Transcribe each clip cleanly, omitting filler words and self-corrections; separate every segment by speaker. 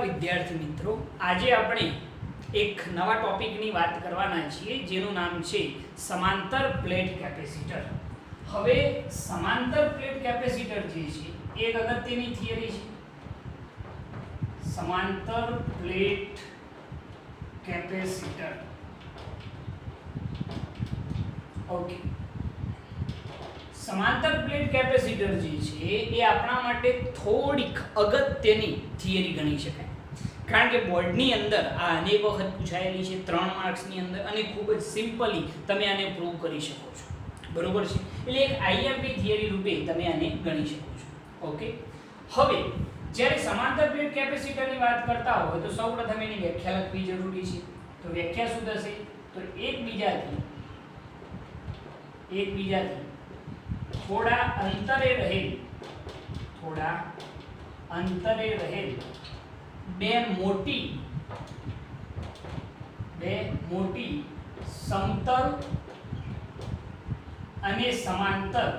Speaker 1: વિદ્યાર્થી મિત્રો, આજે આપણે એક નવા ટોપિકની વાત કરવાના છીએ જેનું નામ છે સમાંતર પ્લેટ કેપેસિટર. હવે સમાંતર પ્લેટ કેપેસિટર જે છે એ એક અગત્યની થિયરી છે. સમાંતર પ્લેટ કેપેસિટર. ઓકે, સમાંતર પ્લેટ કેપેસિટર જે છે એ આપણા માટે થોડીક અગત્યની થિયરી ગણી શકાય, કારણ કે બોર્ડની અંદર આ અનેક વખત પૂછાયેલી છે 3 માર્ક્સની અંદર, અને ખૂબ જ સિમ્પલી તમે આને પ્રૂવ કરી શકો છો. બરોબર છે? એટલે એક આઈએમપી થિયરી રૂપે તમે આને ગણી શકો છો. ઓકે, હવે જ્યારે સમાંતર પ્લેટ કેપેસિટરની વાત કરતા હોય તો સૌપ્રથમ એની વ્યાખ્યા લખવી જરૂરી છે. તો વ્યાખ્યા શું થશે? તો એકબીજાથી થોડા અંતરે રહેલ બે મોટી સમતલ અને સમાંતર,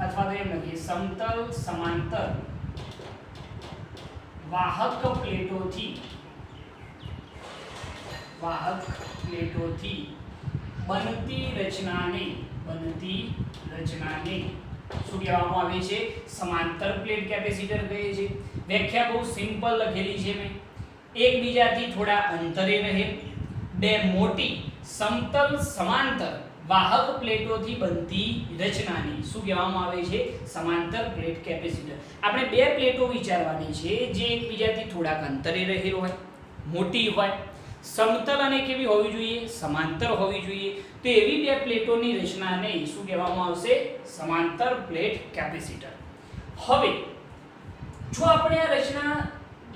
Speaker 1: અથવા તો એમ લખીએ સમતલ સમાંતર વાહક પ્લેટોથી બનતી રચનાને શું કહેવામાં આવે છે? સમાંતર પ્લેટ કેપેસિટર કહે છે. વ્યાખ્યા બહુ સિમ્પલ લખેલી છે મેં. એકબીજાથી થોડા અંતરે રહે બે મોટી સમતલ સમાંતર વાહક પ્લેટોથી બનતી રચનાને શું કહેવામાં આવે છે? સમાંતર પ્લેટ કેપેસિટર. આપણે બે પ્લેટો વિચારવાની છે જે એકબીજાથી થોડાક અંતરે રહેલ હોય, મોટી હોય, સમતલ અને કેવી હોવી જોઈએ? સમાંતર હોવી જોઈએ. તો એવી બે પ્લેટોની રચનાને શું કહેવામાં આવશે? સમાંતર પ્લેટ કેપેસિટર. હવે જો આપણે આ રચના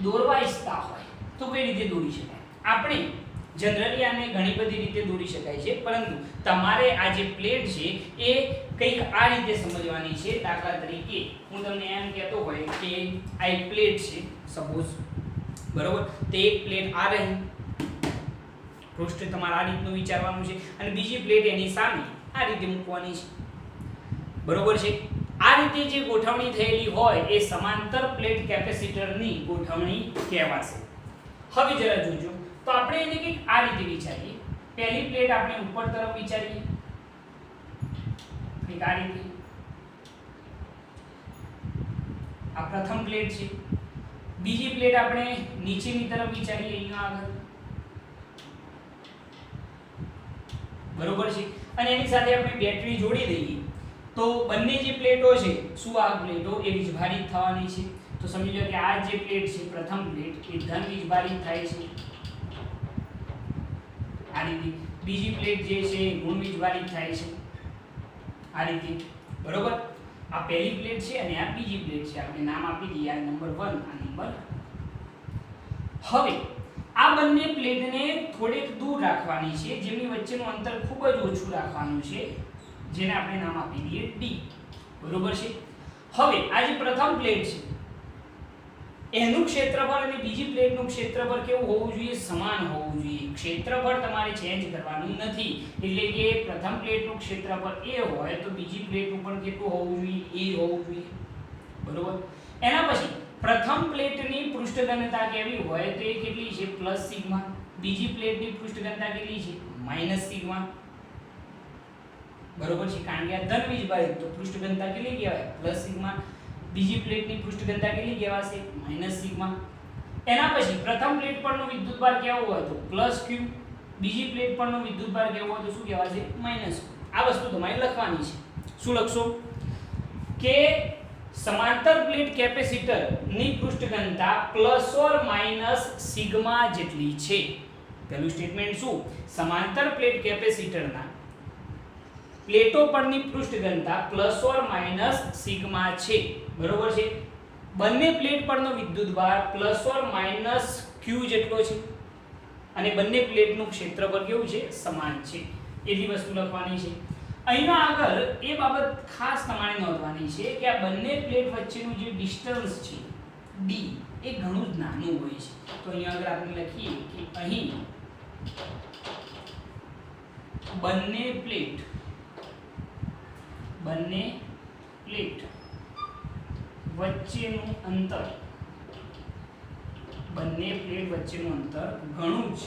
Speaker 1: દોરવા ઈચ્છતા હોય તો કઈ રીતે દોરી શકાય? આપણે જનરલી આને ઘણી બધી રીતે દોરી શકાય છે, પરંતુ તમારે આ જે પ્લેટ છે એ કંઈક આ રીતે સમજવાની છે. દાખલા તરીકે હું તમને એમ કહેતો હોય કે આ એક પ્લેટ છે સપોઝ, બરોબર? તો એક પ્લેટ આ રહી, પૃષ્ઠ તમારે આ રીતનું વિચારવાનું છે, અને બીજી પ્લેટ એની સામે આ રીતે મૂકવાની છે. બરોબર છે? આ રીતે જે ગોઠવણી થયેલી હોય એ સમાંતર પ્લેટ કેપેસિટરની ગોઠવણી કહેવાશે. હવે જરા જોજો, તો આપણે એને કંઈક આ રીતે વિચારીએ. પહેલી પ્લેટ આપણે ઉપર તરફ વિચારીએ, કંઈક આ રીતે. આ પ્રથમ પ્લેટ છે. બીજી પ્લેટ આપણે નીચેની તરફ વિચારીએ, અહીંયા આગળ. બરોબર છે? અને એની સાથે આપણે બેટરી જોડી દઈએ તો બંને જે પ્લેટો છે, શું આ પ્લેટો એ વીજભારિત થવાની છે. તો સમજી લો કે આ જે પ્લેટ છે, પ્રથમ પ્લેટ, એ ધન વીજભારિત થાય છે આ રીતે. બીજી પ્લેટ જે છે ઋણ વીજભારિત થાય છે આ રીતે. બરોબર? આ પહેલી પ્લેટ છે અને આ બીજી પ્લેટ છે. આપણે નામ આપી દઈએ, આ નંબર 1, આ નંબર. હવે આ બંને પ્લેટને થોડેક દૂર રાખવાની છે, જેમની વચ્ચેનું અંતર ખૂબ જ ઓછું રાખવાનું છે, જેને આપણે નામ આપી દઈએ D. બરોબર છે? હવે આ જે પ્રથમ પ્લેટ છે એનું ક્ષેત્રફળ અને બીજી પ્લેટનું ક્ષેત્રફળ કેવું હોવું જોઈએ? સમાન હોવું જોઈએ. ક્ષેત્રફળ તમારે ચેન્જ કરવાનું નથી. એટલે કે પ્રથમ પ્લેટનું ક્ષેત્રફળ A હોય તો બીજી પ્લેટનું પણ કેટલું હોવું જોઈએ? A હોવું જોઈએ. બરોબર? એના પછી પ્રથમ પ્લેટની પૃષ્ઠ ઘનતા કેવી હોય તો એ કેટલી છે? Plus sigma. બીજી પ્લેટની પૃષ્ઠ ઘનતા કેટલી છે? Minus sigma. બરોબર છે? કારણ કે આ ધન વીજભારિત, તો પૃષ્ઠ ઘનતા કેટલી કહેવાય? Plus sigma. બીજી પ્લેટની પૃષ્ઠ ઘનતા કેટલી કહેવાશે? Minus sigma. એના પછી પ્રથમ પ્લેટ પરનો વિદ્યુતભાર કેવો હોય તો પ્લસ ક્યુ. બીજી પ્લેટ પરનો વિદ્યુતભાર કેવો હોય તો શું કહેવાશે? માઈનસ ક્યુ. આ વસ્તુ તમારે લખવાની છે. શું લખશો? કે સમાંતર પ્લેટ કેપેસિટર ની પૃષ્ઠ ઘનતા પ્લસ ઓર માઈનસ સિગ્મા જેટલી છે. પહેલું સ્ટેટમેન્ટ શું? સમાંતર પ્લેટ કેપેસિટરના પ્લેટો પરની પૃષ્ઠ ઘનતા પ્લસ ઓર માઈનસ સિગ્મા છે. બરોબર છે? બંને પ્લેટ પરનો વિદ્યુતભાર પ્લસ ઓર માઈનસ ક્યુ જેટલો છે, અને બંને પ્લેટનું ક્ષેત્રફળ કેવું છે? સમાન છે. એટલી વસ્તુ લખવાની છે. અહીંયા આગળ એ બાબત ખાસ તમારે નોંધવાની છે કે આ બંને પ્લેટ વચ્ચેનું જે ડિસ્ટન્સ છે D એ ઘણું જ નાનું હોય છે. તો અહીંયા આગળ આપણે લખીએ કે અહીં બંને પ્લેટ વચ્ચેનું અંતર બંને પ્લેટ વચ્ચેનું અંતર ઘણું જ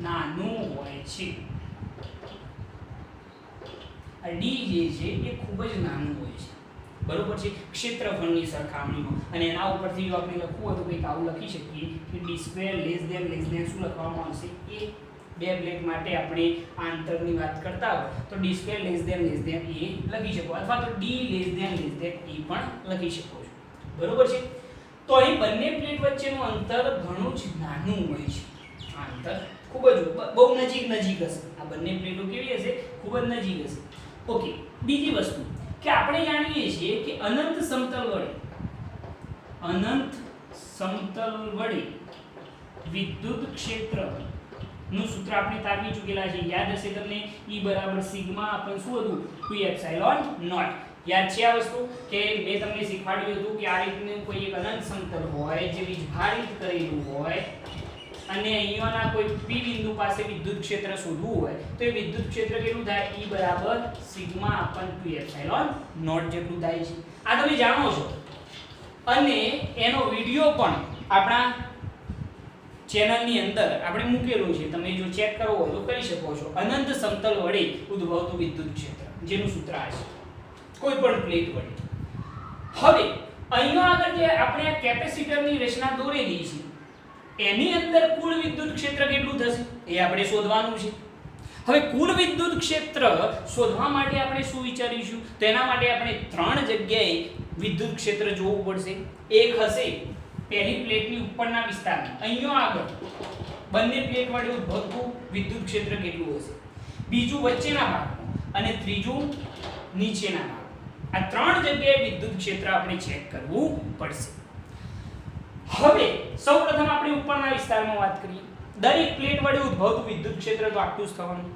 Speaker 1: નાનું હોય છે. આ ડી જે છે એ ખૂબ જ નાનું હોય છે, બરોબર છે, ક્ષેત્રફળની સરખામણીમાં. અને એના ઉપરથી જો આપણે લખવું હોય તો કંઈક આવું લખી શકીએ કે d² શું લખવામાં આવશે? a. બે પ્લેટ માટે આપણે આ અંતરની વાત કરતા હોય તો d² a લખી શકો, અથવા તો d પણ લખી શકો છો, બરોબર છે. તો અહીં બંને પ્લેટ વચ્ચેનું અંતર ઘણું જ નાનું હોય છે. આ અંતર ખૂબ જ બહુ નજીક હશે. આ બંને પ્લેટો કેવી હશે? ખૂબ જ નજીક હશે. ઓકે, બીજી વસ્તુ કે આપણે જાણીએ છીએ કે અનંત સમતલ વડે વિદ્યુત ક્ષેત્ર નું સૂત્ર આપણે તારવી ચૂકેલા છે. યાદ હશે તમને, E બરાબર સિગ્મા अपन શું હતું? 2ε0. યાદ છે આ વસ્તુ કે મેં તમને શીખવાડ્યું હતું કે આ રીતનું કોઈ એક અનંત સમતલ હોય જે વિભાજિત કરેલું હોય અને અહીંયાના કોઈ P બિંદુ પાસે વિદ્યુત ક્ષેત્ર શોધવું હોય તો એ વિદ્યુત ક્ષેત્ર કેટલું થાય? E બરાબર સિગ્મા अपन 2ε0 જેટલું થાય છે. આ તમે જાણો છો અને એનો વિડિયો પણ આપણા ચેનલની અંદર આપણે મૂકેલો છે, તમે જો ચેક કરવો હોય તો કરી શકો છો. અનંત સમતલ વડે ઉદ્ભવતું વિદ્યુત ક્ષેત્ર જેનું સૂત્ર આ છે, કોઈ પણ પ્લેટ વડે. હવે અહીંયા આગળ જે આપણે આ કેપેસિટરની રચના દોરેલી છે એની અંદર કુલ વિદ્યુત ક્ષેત્ર કેટલું થશે એ આપણે શોધવાનું છે. હવે કુલ વિદ્યુત ક્ષેત્ર શોધવા માટે આપણે શું વિચારીશું? તો એના માટે આપણે ત્રણ જગ્યાએ વિદ્યુત ક્ષેત્ર જોવું પડશે. એક હશે પહેલી પ્લેટની ઉપરના વિસ્તારમાં, અહીંયા આગળ બંને પ્લેટ વડે ઉદ્ભવતું વિદ્યુત ક્ષેત્ર કેટલું હશે, બીજું વચ્ચેના ભાગમાં અને ત્રીજું નીચેના ભાગમાં. આ ત્રણ જગ્યાએ વિદ્યુત ક્ષેત્ર આપણે ચેક કરવું પડશે. હવે સૌપ્રથમ આપણે ઉપરના વિસ્તારમાં વાત કરીએ. દરેક પ્લેટ વડે ઉદ્ભવતું વિદ્યુત ક્ષેત્ર તો આટલું જ થવાનું,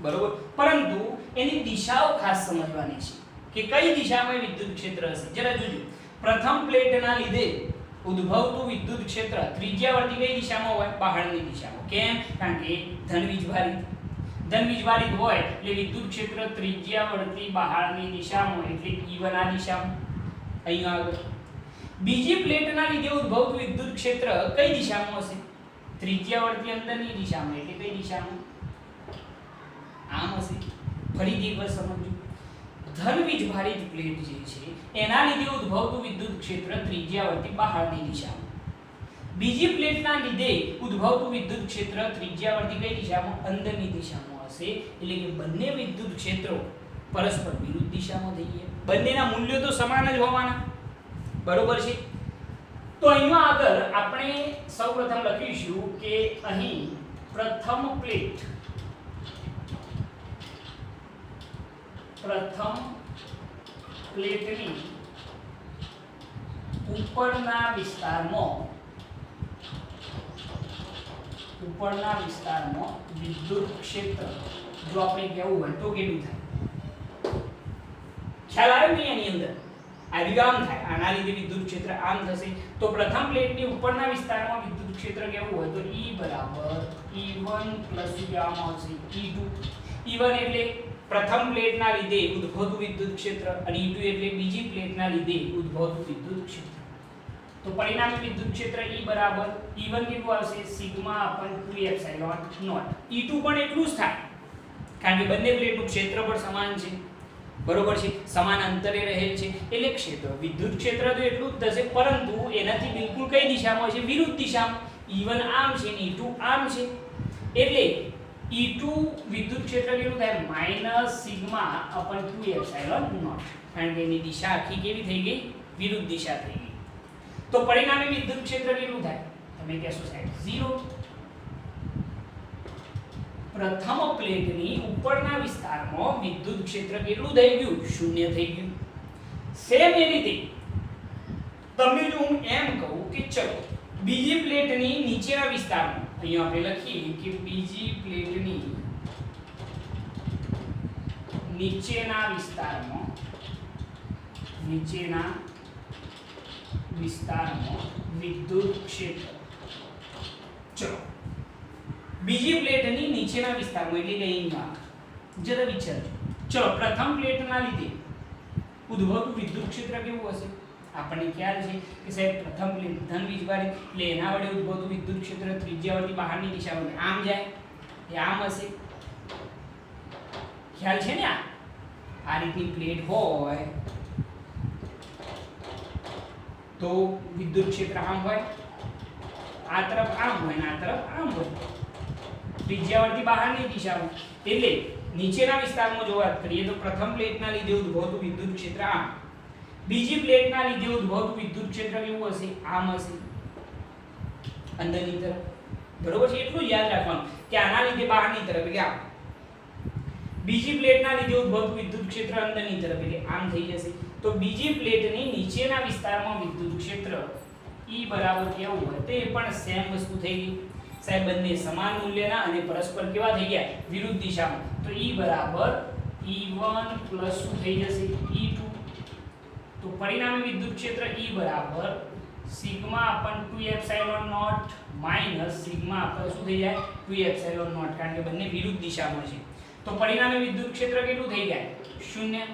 Speaker 1: બરોબર, પરંતુ એની દિશાઓ ખાસ સમજવાની છે કે કઈ દિશામાં વિદ્યુત ક્ષેત્ર હશે. જરા જોજો, પ્રથમ પ્લેટના લીધે ઉદ્ભવતું વિદ્યુત ક્ષેત્ર ત્રિજ્યાવર્તી કઈ દિશામાં હોય? બહારની દિશામાં. કેમ? કારણ કે ધનવીજભારિત હોય એટલે વિદ્યુત ક્ષેત્ર ત્રિજ્યાવર્તી બહારની દિશામાં, એટલે E1 આ દિશામાં અહીંયા આગળ. બીજી પ્લેટના લીધે ઉદ્ભવતું વિદ્યુત ક્ષેત્ર કઈ દિશામાં હશે? ત્રિજ્યાવર્તી અંદરની દિશામાં, એટલે કઈ દિશામાં? આમ હશે. ફરીથી એકવાર સમજો, ધનવીજભારિત પ્લેટ જે છે એના લીધે ઉદ્ભવતું વિદ્યુત ક્ષેત્ર ત્રિજ્યાવર્તી બહારની દિશામાં. બીજી પ્લેટના લીધે ઉદ્ભવતું વિદ્યુત ક્ષેત્ર ત્રિજ્યાવર્તી કઈ દિશામાં? અંદરની દિશામાં હશે. એટલે કે બંને વિદ્યુત ક્ષેત્રો પરસ્પર વિરુદ્ધ દિશામાં થઈ ગયા. બંનેના મૂલ્યો તો સમાન જ હોવાના, બરોબર છે. તો અહીંયા આગળ આપણે સૌપ્રથમ લખીશું કે અહીં પ્રથમ પ્લેટની ઉપરના વિસ્તારમાં વિદ્યુત ક્ષેત્ર જો આપણે કહેવું હોય તો કેટલું થાય? ખ્યાલ આવ્યો ને? એની અંદર આમ થાય, આના લીધે વિદ્યુત ક્ષેત્ર આમ થશે. તો પ્રથમ પ્લેટની ઉપરના વિસ્તારમાં વિદ્યુત ક્ષેત્ર કેવું હોય? તો E બરાબર E1 પ્લસ આમ આવશે E2. E1 એટલે પ્રથમ પ્લેટના લીધે ઉદ્ભવતું વિદ્યુત ક્ષેત્ર અને E2 એટલે બીજી પ્લેટના લીધે ઉદ્ભવતું વિદ્યુત ક્ષેત્ર. તો પરિણામી વિદ્યુત ક્ષેત્ર E બરાબર E1 કેટલું આવશે? સિગ્મા अपन 2ε0. E2 પણ એટલું જ થાય કારણ કે બંને પ્લેટનું ક્ષેત્ર પણ સમાન છે, બરોબર છે, સમાન અંતરે રહેલ છે. એટલે ક્ષેત્ર વિદ્યુત ક્ષેત્ર તો એટલું જ થશે, પરંતુ એનાથી બિલકુલ કઈ દિશામાં છે? વિરુદ્ધ દિશામાં. E1 આમ છે અને E2 આમ છે. એટલે E2 વિદ્યુત ક્ષેત્ર કેટલું થાય? માઈનસ સિગ્મા अपन 2ε0. કારણ કે એની દિશા આખી કેવી થઈ ગઈ? વિરુદ્ધ દિશા થઈ ગઈ. તો પરિણામી વિદ્યુત ક્ષેત્ર કેટલું થાય? તમે કહેશો સાહેબ 0. પ્રથમ પ્લેટની ઉપરના વિસ્તારમાં વિદ્યુત ક્ષેત્ર કેટલું થઈ ગયું? 0 થઈ ગયું. સેમ એ રીતે તમને જો હું એમ કહું કે ચલો બીજી પ્લેટની નીચેના વિસ્તારમાં, અહીંયા આપણે લખીએ કે બીજી પ્લેટની નીચેના વિસ્તારમાં વિદ્યુત ક્ષેત્ર, ચલો બીજી પ્લેટની નીચેના વિસ્તારમાં એટલે કે અહીંયા જરા વિચારજો. ચલો પ્રથમ પ્લેટના લીધે ઉદ્ભવતું વિદ્યુત ક્ષેત્ર કેવું હશે? આપણને ખ્યાલ છે કે સાહેબ પ્રથમ પ્લેટ ધન વીજભારિત એટલે એના વડે ઉદ્ભવતું વિદ્યુત ક્ષેત્ર ત્રિજ્યાવર્તી બહારની દિશામાં આમ જાય એ આમ હશે, ખ્યાલ છે ને? આ રીતની પ્લેટ હોય તો વિદ્યુત ક્ષેત્ર આમ હોય, આ તરફ આમ હોય ને આ તરફ આમ હોય, ત્રિજ્યાવર્તી બહારની દિશામાં. એટલે નીચેના વિસ્તારમાં જો વાત કરીએ તો પ્રથમ પ્લેટના લીધે ઉદ્ભવતું વિદ્યુત ક્ષેત્ર આમ, બીજી પ્લેટના લીધે ઉદ્ભવતું વિદ્યુત ક્ષેત્ર કેવું હશે? આમ હશે, અંદરની તરફ. બરોબર છે? એટલું યાદ રાખવાનું કે આના લીધે બહારની તરફ એટલે આમ, બીજી પ્લેટના લીધે ઉદ્ભવતું વિદ્યુત ક્ષેત્ર અંદરની તરફ એટલે આમ થઈ જશે. તો બીજી પ્લેટની નીચેના વિસ્તારમાં વિદ્યુત ક્ષેત્ર E બરાબર કેવું હોય તે પણ સેમ વસ્તુ થઈ ગઈ સાહેબ, બંને સમાન મૂલ્યના અને પરસ્પર કેવા થઈ ગયા? વિરુદ્ધ દિશામાં. તો E બરાબર E1 પ્લસ શું થઈ જશે? E2. તો પરિણામી વિદ્યુત ક્ષેત્ર E બરાબર sigma upon 2 epsilon naught minus sigma upon શું થઈ જાય? 2 એપ્સિલોન નોટ, કારણ કે બંને વિરુદ્ધ દિશામાં છે. તો પરિણામી વિદ્યુત ક્ષેત્ર કેટલું થઈ જાય? 0.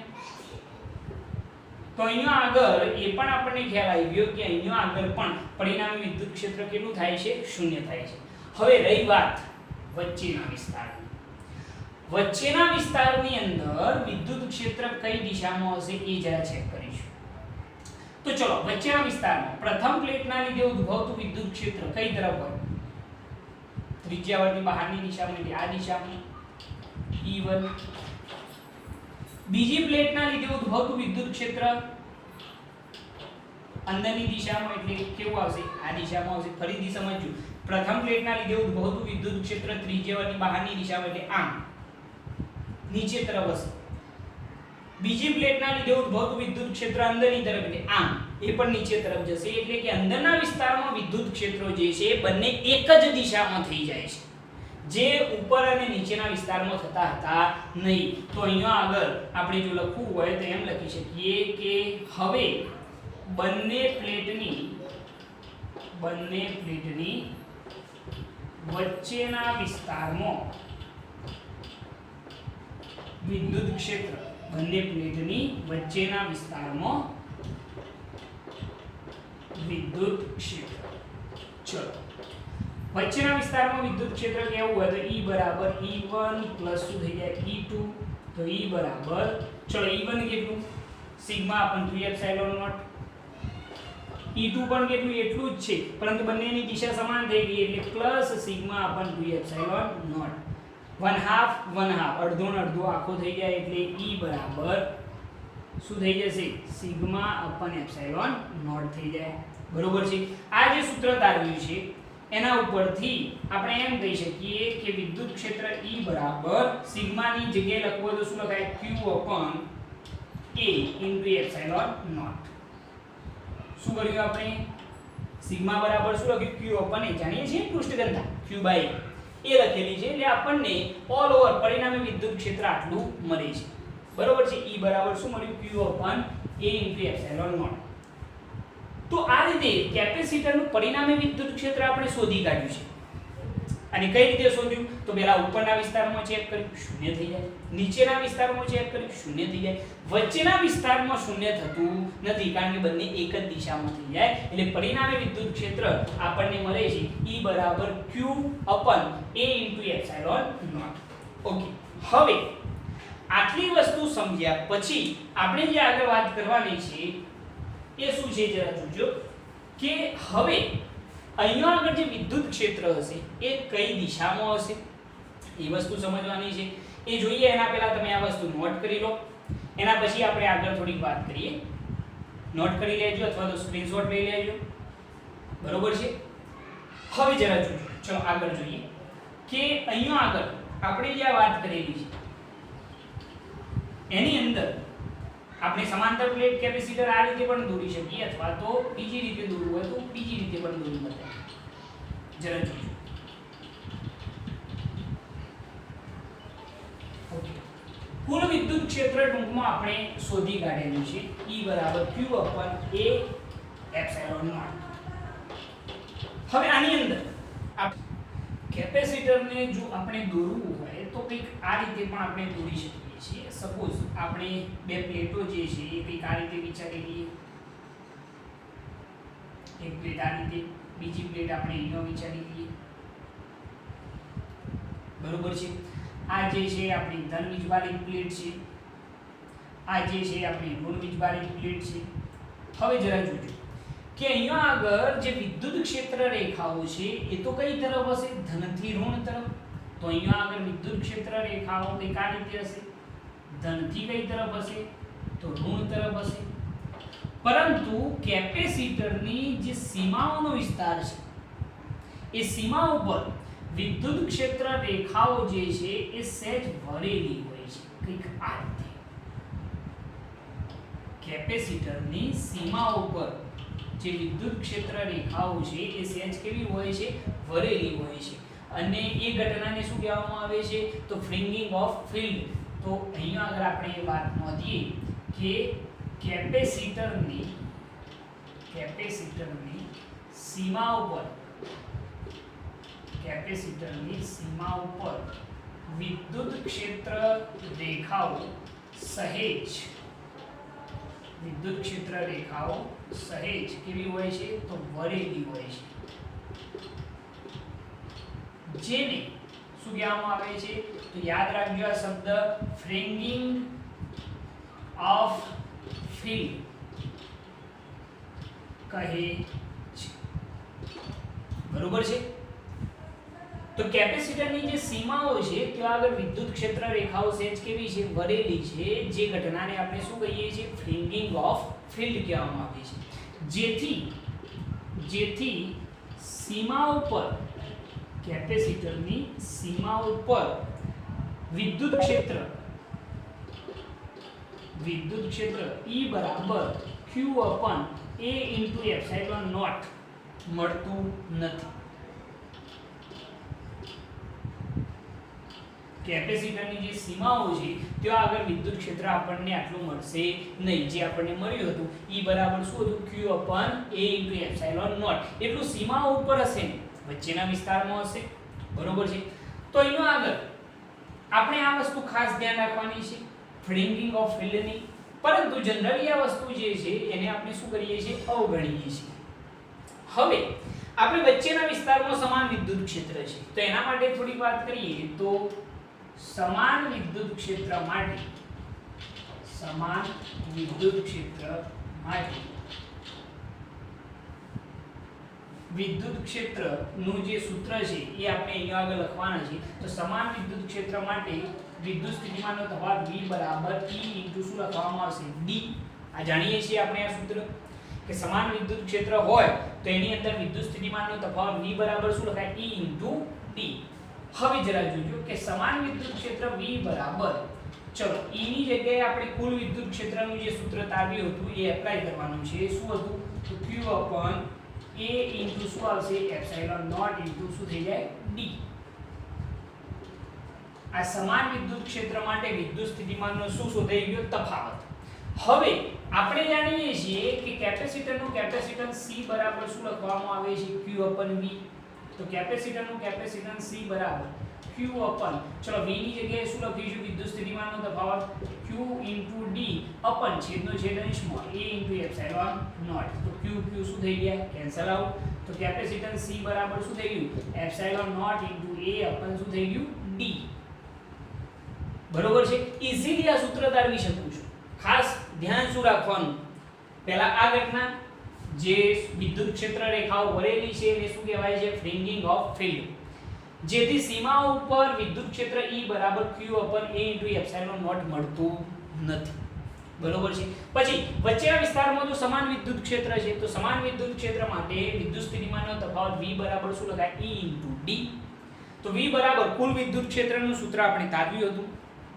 Speaker 1: તો અહીંયા આગળ એ પણ આપણને ખ્યાલ આવી ગયો કે અહીંયા આગળ પણ પરિણામી વિદ્યુત ક્ષેત્ર કેટલું થાય છે? 0 થાય છે. હવે રહી વાત વચ્ચેના વિસ્તારની. વચ્ચેના વિસ્તારની અંદર વિદ્યુત ક્ષેત્ર કઈ દિશામાં હશે એ જરા ચેક કરીશું. તો ચલો વચ્ચેના વિસ્તારમાં પ્રથમ પ્લેટના લીધે ઉદ્ભવતું વિદ્યુત ક્ષેત્ર કઈ તરફ હોય? ત્રિજ્યાવર્તી બહારની દિશામાં એટલે આ દિશામાં E1. બીજી પ્લેટના લીધે ઉદ્ભવતું વિદ્યુત ક્ષેત્ર અંદરની દિશામાં એટલે કેવું આવશે? આ દિશામાં આવશે. ફરીથી સમજજો, પ્રથમ પ્લેટના લીધે ઉદ્ભવતું વિદ્યુત ક્ષેત્ર ત્રિજ્યાવર્તી બહારની દિશામાં એટલે આમ નીચે તરફ હશે. બીજી પ્લેટના લીધે ઉદ્ભવતું વિદ્યુત ક્ષેત્ર અંદરની તરફ એટલે આમ એ પણ નીચે તરફ જશે. એટલે કે અંદરના વિસ્તારમાં વિદ્યુત ક્ષેત્રો જે છે એ બંને એક જ દિશામાં થઈ જાય છે, જે ઉપર અને નીચેના વિસ્તારમાં થતા હતા નહીં. તો અહીંયા આગળ આપણે જો લખવું હોય તો એમ લખી શકીએ કે હવે બંને પ્લેટની વચ્ચેના વિસ્તારમાં વિદ્યુત ક્ષેત્ર બંને પ્લેટની વચ્ચેના વિસ્તારમાં વિદ્યુત ક્ષેત્ર. ચલો વચ્ચેના વિસ્તારમાં વિદ્યુત ક્ષેત્ર કેવું હોય તો E બરાબર E1 પ્લસ શું થઈ જાય? E2. તો E બરાબર ચલો E1 કેટલું? Sigma upon 2 epsilon not. E2 પણ કેટલું? એટલું જ છે, પરંતુ બંનેની દિશા સમાન થઈ ગઈ એટલે plus sigma upon 2 epsilon not. 1/2 અડધો ને અડધો આખો થઈ જાય એટલે E બરાબર શું થઈ જશે? સિગ્મા અપન એપ્સિલોન નોટ થઈ જાય. બરોબર છે? આ જે સૂત્ર તારવ્યું છે એના ઉપરથી આપણે એમ કહી શકીએ કે વિદ્યુત ક્ષેત્ર E બરાબર સિગ્માની જગ્યાએ લખવું હોય તો શું લખાય? Q upon A into epsilon naught. શું કર્યું આપણે? સિગ્મા બરાબર શું લખ્યું? Q upon A. જાણીએ છીએ પૃષ્ઠઘનતા Q બાય A લખેલી છે એટલે આપણને ઓલ ઓવર પરિણામી વિદ્યુત ક્ષેત્ર આટલું મળે છે. બરોબર છે? E બરાબર શું મળ્યું? Q upon A into epsilon naught. તો આ રીતે કેપેસિટરનું પરિણામી વિદ્યુત ક્ષેત્ર આપણે શોધી કાઢ્યું છે. અને કઈ રીતે શોધ્યું? તો પહેલા ઉપરના વિસ્તારમાં ચેક કર્યું, 0 થઈ જાય. નીચેના વિસ્તારમાં ચેક કર્યું, 0 થઈ જાય. વચ્ચેના વિસ્તારમાં 0 થતું નથી, કારણ કે બંને એક જ દિશામાં થઈ જાય. એટલે પરિણામી વિદ્યુત ક્ષેત્ર આપણને મળે છે E બરાબર Q upon A into epsilon naught. Okay, હવે આટલી વસ્તુ સમજ્યા પછી આપણે જે આગળ વાત કરવાની છે એ શું છે જરા જોજો કે હવે અહીંયા આગળ જે વિદ્યુત ક્ષેત્ર હશે એ કઈ દિશામાં હશે એ વસ્તુ સમજવાની છે. એ જોઈએ એના પહેલા તમે આ વસ્તુ નોટ કરી લો, એના પછી આપણે આગળ થોડીક વાત કરીએ. નોટ કરી લેજો અથવા તો સ્ક્રીનશોટ લઈ લેજો. બરોબર છે? હવે જરા જોજો, ચલો આગળ જોઈએ કે અહીંયા આગળ આપણે જે વાત કરેલી છે એની અંદર આપણે સમાંતર પ્લેટ કેપેસિટર આ રીતે પણ દોરી શકીએ અથવા તો બીજી રીતે દોરવું હોય તો બીજી રીતે પણ દોરી બતાવીએ. જરા જોજો. ઓકે, કુલ વિદ્યુત ક્ષેત્ર ટૂંકમાં આપણે શોધી કાઢેલું છે E બરાબર Q upon A epsilon not. હવે આની અંદર કેપેસિટરને જો આપણે દોરવું હોય તો કંઈક આ રીતે પણ આપણે દોરી શકીએ છીએ. સપોઝ આપણે બે પ્લેટો જે છે એ કંઈક આ રીતે વિચારી લઈએ. એક પ્લેટ આ રીતે, બીજી પ્લેટ આપણે અહીંયા વિચારી લઈએ, બરોબર છે। આ જે છે આપણી ધન વીજભારિત પ્લેટ છે, આ જે છે આપણી ઋણ વીજભારિત પ્લેટ છે। હવે જરા જોજો કે અહીંયા આગળ જે વિદ્યુત ક્ષેત્ર રેખાઓ છે એ તો કઈ તરફ હશે? ધનથી ઋણ તરફ। તો અહીંયા આગળ વિદ્યુત ક્ષેત્ર રેખાઓ કઈ આ રીતે હશે? ધનથી કઈ તરફ હશે? તો ઋણ તરફ હશે। પરંતુ કેપેસિટરની જે સીમાઓનો વિસ્તાર છે એ સીમા ઉપર વિદ્યુત ક્ષેત્ર રેખાઓ જે છે એ સહેજ વળેલી હોય છે, કંઈક આ રીતે। કેપેસિટરની સીમા ઉપર જે વિદ્યુત ક્ષેત્ર રેખાઓ છે એ સહેજ કેવી હોય છે? વળેલી હોય છે। અને એ ઘટનાને શું કહેવામાં આવે છે? તો ફ્રિંગિંગ ઓફ ફિલ્ડ। તો અહીંયા આગળ આપણે એ વાત નોંધીએ કે કેપેસિટરની સીમા ઉપર વિદ્યુત ક્ષેત્ર રેખાઓ સહેજ કેવી હોય છે? તો વળેલી હોય છે, જેને શું કહેવામાં આવે છે? તો યાદ રાખજો આ શબ્દ ફ્રિંગિંગ ઓફ ફિલ્ડ કહે છે, બરોબર છે। તો કેપેસિટરની જે સીમાઓ છે ત્યાં આગળ વિદ્યુત ક્ષેત્ર રેખાઓ સહેજ કેવી છે? વળેલી છે, જે ઘટનાને આપણે શું કહીએ છીએ? ફ્રિંગિંગ ઓફ ફિલ્ડ કહેવામાં આવે છે। જેથી સીમા ઉપર કેપેસિટરની સીમા ઉપર વિદ્યુત ક્ષેત્ર E બરાબર Q upon A into epsilon naught મળતું નથી। કેપેસિટરની જે સીમાઓ છે ત્યાં આગળ વિદ્યુત ક્ષેત્ર આપણને આટલું મળશે નહીં, જે આપણને મળ્યું હતું E બરાબર શું હતું? Q upon A into epsilon naught, એટલું સીમાઓ ઉપર હશે ને, વચ્ચેના વિસ્તારમાં હશે, બરોબર છે। તો અહીંયા આગળ આપણે આ વસ્તુ ખાસ ધ્યાન રાખવાની છે ફ્રિંગિંગ ઓફ ફિલ્ડની, પરંતુ જનરલી આ વસ્તુ જે છે એને આપણે શું કરીએ છીએ? અવગણીએ છીએ। હવે આપણે વચ્ચેના વિસ્તારમાં સમાન વિદ્યુત ક્ષેત્ર છે તો એના માટે થોડી વાત કરીએ તો સમાન વિદ્યુત ક્ષેત્ર માટે વિદ્યુત ક્ષેત્રનું જે સૂત્ર છે એ આપણે અહીંયા આગળ લખવાના છે। તો સમાન વિદ્યુત ક્ષેત્ર માટે વિદ્યુત સ્થિતિમાનનો તફાવત V બરાબર E ઇન્ટુ શું લખવામાં આવશે? D। આ જાણીએ છીએ આપણે આ સૂત્ર કે સમાન વિદ્યુત ક્ષેત્ર હોય તો એની અંદર વિદ્યુત સ્થિતિમાનનો તફાવત V બરાબર શું લખાય? E into D। હવે જરા જોજો કે સમાન વિદ્યુત ક્ષેત્ર V બરાબર, ચલો E ની જગ્યાએ આપણે કુલ વિદ્યુત ક્ષેત્રનું જે સૂત્ર તારવ્યું હતું એ એપ્લાય કરવાનું છે। શું હતું? તો Q upon A ઇન્ટુ શું આવશે? એપ્સિલોન નોટ ઇન્ટુ શું થઈ જાય? D। આ સમાન વિદ્યુત ક્ષેત્ર માટે વિદ્યુત સ્થિતિમાનનો શું શોધાઈ ગયો? તફાવત। હવે આપણે જાણીએ છીએ કે કેપેસિટરનું કેપેસિટન્સ C બરાબર શું લખવામાં આવે છે? Q upon V। તો કેપેસિટરનું કેપેસિટન્સ C બરાબર Q upon, ચલો V ની જગ્યાએ શું લખીશું? વિદ્યુત સ્થિતિમાનનો તફાવત Q into D upon છેદનો છેદ અંશમાં A into epsilon naught। તો Q શું થઈ ગયા? Cancel out. તો કેપેસિટન્સ C બરાબર શું થઈ ગયું? epsilon naught into A upon શું થઈ ગયું? D। બરોબર છે। ઈઝીલી આ સૂત્ર તારવી શકું છું। ખાસ ધ્યાન શું રાખવાનું? પહેલા આ ઘટના જે વિદ્યુત ક્ષેત્ર રેખાઓ વળેલી છે એને શું કહેવાય છે? ફ્રિંગિંગ ઓફ ફિલ્ડ। જેથી સીમાઓ ઉપર વિદ્યુત ક્ષેત્ર E બરાબર Q upon A into epsilon naught મળતું નથી, બરોબર છે। પછી વચ્ચેના વિસ્તારમાં જો સમાન વિદ્યુત ક્ષેત્ર છે તો સમાન વિદ્યુત ક્ષેત્ર માટે વિદ્યુત સ્થિતિમાનનો તફાવત V બરાબર શું લખાય? E into D। તો V બરાબર કુલ વિદ્યુત ક્ષેત્રનું સૂત્ર આપણે તારવ્યું હતું,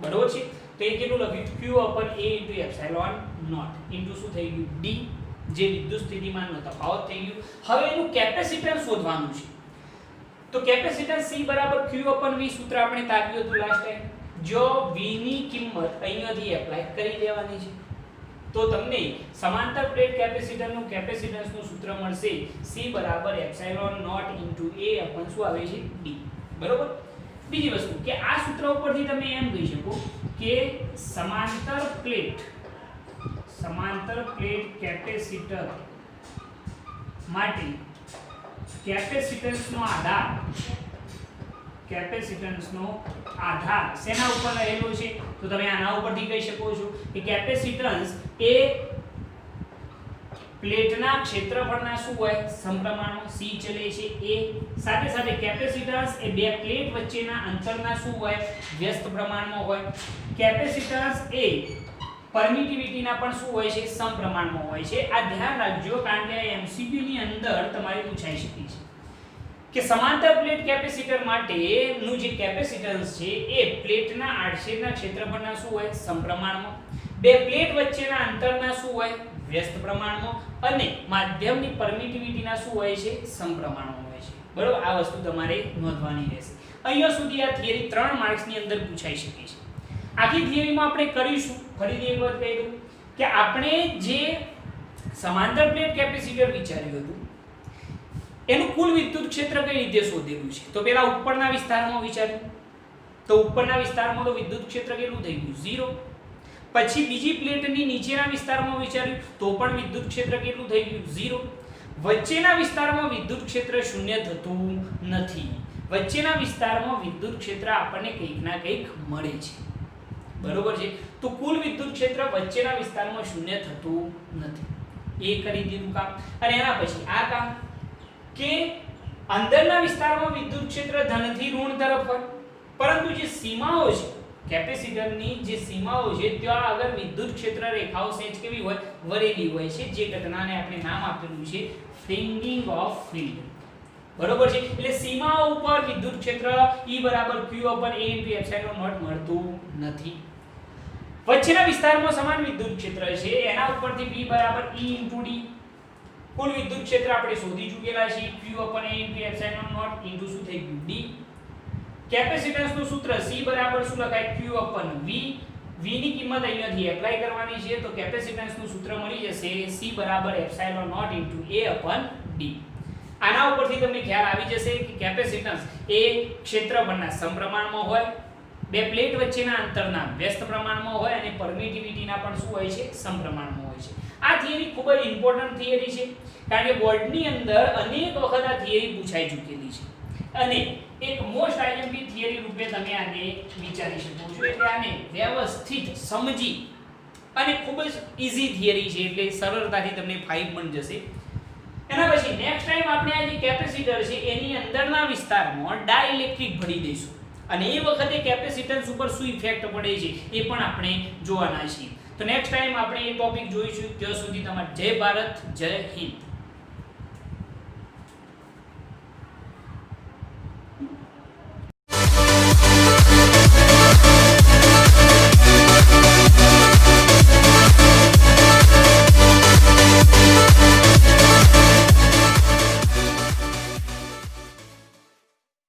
Speaker 1: બરોબર છે। તો એ કેટલું લખ્યું? Q upon A into epsilon naught into શું થઈ ગયું? D, જે વિદ્યુત સ્થિતિમાનનો તફાવત થઈ ગયું। હવે એનું કેપેસિટન્સ શોધવાનું છે। તો કેપેસિટન્સ C બરાબર Q upon V સૂત્ર આપણે તારવ્યું હતું લાસ્ટ ટાઈમ। જો V ની કિંમત અહીંયાથી એપ્લાય કરી દેવાની છે તો તમને સમાંતર પ્લેટ કેપેસિટરનું કેપેસિટન્સનું સૂત્ર મળશે C બરાબર epsilon naught into A upon શું આવે છે? D, બરોબર। બીજી વસ્તુ કે આ સૂત્ર ઉપરથી તમે એમ કહી શકો કે સમાંતર પ્લેટ કેપેસિટર માટે કેપેસિટન્સનો આધાર શેના ઉપર રહેલો છે? તો તમે આના ઉપરથી કહી શકો છો કે કેપેસિટન્સ એ પ્લેટના ક્ષેત્રફળના શું હોય? સમપ્રમાણમાં. C ચલે છે એ સાથે સાથે કેપેસિટન્સ એ બે પ્લેટ વચ્ચેના અંતરના શું હોય? વ્યસ્ત પ્રમાણમાં હોય. કેપેસિટન્સ એ પરમિટિવિટીના પણ શું હોય છે? સમપ્રમાણમાં હોય છે. આ ધ્યાન રાખજો કારણ કે MCQ ની અંદર તમારે પૂછાઈ શકે છે કે સમાંતર પ્લેટ કેપેસિટર માટેનું જે કેપેસિટન્સ છે એ પ્લેટના આડછેદના ક્ષેત્રફળના શું હોય? સમપ્રમાણમાં. બે પ્લેટ વચ્ચેના અંતરના શું હોય? વ્યસ્ત પ્રમાણમાં. અને માધ્યમની પરમિટિવિટીના શું હોય છે? સમપ્રમાણમાં હોય છે. બરોબર, આ વસ્તુ તમારે નોંધવાની રહેશે. અહીંયા સુધી આ થિયરી 3 માર્ક્સની અંદર પૂછાઈ શકે છે. આખી થિયરીમાં આપણે કરીશું, ફરીથી એક વખત કહી દઉં કે આપણે જે સમાંતર પ્લેટ કેપેસિટર વિચાર્યું હતું એનું કુલ વિદ્યુત ક્ષેત્ર કઈ રીતે શોધેલું છે? તો પહેલા ઉપરના વિસ્તારમાં વિચાર્યું, તો ઉપરના વિસ્તારમાં તો વિદ્યુત ક્ષેત્ર કેટલું થઈ ગયું? 0. પછી બીજી પ્લેટની નીચેના વિસ્તારમાં વિચાર્યું તો પણ વિદ્યુત ક્ષેત્ર કેટલું થઈ ગયું? 0. વચ્ચેના વિસ્તારમાં વિદ્યુત ક્ષેત્ર શૂન્ય થતું નથી. વચ્ચેના વિસ્તારમાં વિદ્યુત ક્ષેત્ર આપણને કંઈક ના કંઈક મળે છે. બરોબર છે? તો કુલ વિદ્યુત ક્ષેત્ર વચ્ચેના વિસ્તારમાં શૂન્ય થતું નથી. એ કરી દીધું કામ. અને એના પછી આ કામ કે અંદરના વિસ્તારમાં વિદ્યુત ક્ષેત્ર ધનથી ઋણ તરફ હોય, પરંતુ જે સીમાઓ છે કેપેસિટરની જે સીમાઓ છે ત્યાં આગળ વિદ્યુત ક્ષેત્ર રેખાઓ સેજ કેવી હોય? વરેલી હોય છે. જે ઘટનાને આપણે નામ આપેલું છે ફ્રિંગિંગ ઓફ ફિલ્ડ. બરોબર છે? એટલે સીમાઓ ઉપર વિદ્યુત ક્ષેત્ર E q a epsilon 0 મળતું નથી. વચ્ચેના વિસ્તારમાં સમાન વિદ્યુત ક્ષેત્ર છે એના ઉપરથી B E * D કુલ વિદ્યુત ક્ષેત્ર આપણે શોધી ચૂકેલા છીએ q a epsilon 0 શું થઈ ગયું? D. કેપેસિટન્સનું સૂત્ર C શું લખાય? q v. v ની કિંમત અહીંયાથી એપ્લાય કરવાની છે તો કેપેસિટન્સનું સૂત્ર મળી જશે C epsilon 0 a d. આના ઉપરથી તમને ખ્યાલ આવી જશે કે કેપેસિટન્સ એ ક્ષેત્રફળના સમપ્રમાણમાં હોય, બે પ્લેટ વચ્ચેના અંતરના વ્યસ્ત પ્રમાણમાં હોય અને પરમિટિવિટીના પણ શું હોય છે? સમપ્રમાણમાં હોય છે. આ થિયરી ખૂબ જ ઇમ્પોર્ટન્ટ થિયરી છે કારણ કે બોર્ડની અંદર અનેક વખત આ થિયરી પૂછાઈ ચૂકેલી છે અને એક મોસ્ટ આઈએમપી થિયરી રૂપે તમે આને વિચારી શકો છો. એટલે આને વ્યવસ્થિત સમજી અને ખૂબ જ ઈઝી થિયરી છે એટલે સરળતાથી તમને 5 પણ જશે. એના પછી નેક્સ્ટ ટાઈમ આપણે આ જે કેપેસિટર છે એની અંદરના વિસ્તારમાં ડાઇલેક્ટ્રિક ભરી દઈશું અને એ વખતે કેપેસિટન્સ ઉપર શું ઇફેક્ટ પડે છે એ પણ આપણે જોવાના છીએ. તો નેક્સ્ટ ટાઈમ આપણે એ ટોપિક જોઈશું. ત્યાં સુધી તમારે જય ભારત, જય હિન્દ.